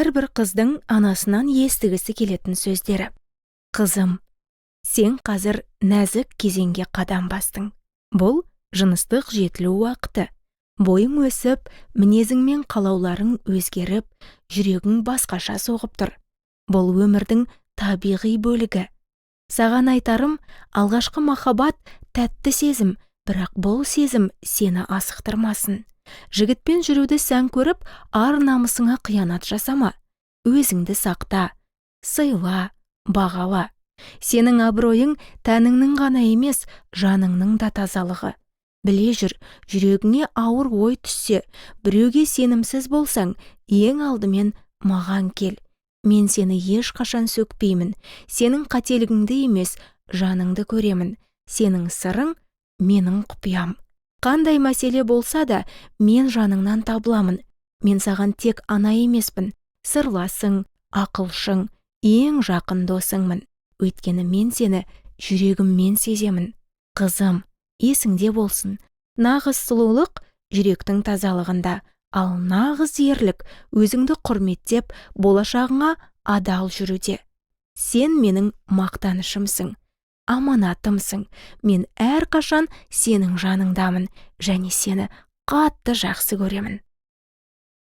әрбір қыздың анасынан естігісі келетін сөздері. Қызым, сен қазір нәзік кезеңге қадам бастың. Бұл жыныстық жетілу уақыты. Бойың өсіп, мінезің мен қалауларың өзгеріп, жүрегің басқаша соғып тұр. Бұл өмірдің табиғи бөлігі. Саған айтарым, алғашқы махаббат тәтті сезім, бірақ бұл сезім сені асықтырмасын. Жігітпен жүруді сән көріп, ар намысыңа қиянат жасама. Өзіңді сақта, сыйла, бағала. Сенің абыройың тәніңнің ғана емес, жаныңның да тазалығы. Біле жүр, жүрегіңе ауыр ой түссе, біреуге сенімсіз болсаң, ең алдымен маған кел. Мен сені ешқашан сөкпеймін. Сенің қателігіңді емес, жаныңды көремін. Сенің сырың менің құпиям. Қандай мәселе болса да, мен жаныңнан табыламын. Мен саған тек ана емеспін, сырласың, ақылшың, ең жақын досыңмын. Өйткені мен сені жүрегіммен сеземін. Қызым, есіңде болсын, нағыз сұлулық жүректің тазалығында, ал нағыз ерлік өзіңді құрметтеп, болашағыңа адал жүруде. Сен менің мақтанышымсың, аманатымсың. Мен әрқашан сенің жаныңдамын және сені қатты жақсы көремін.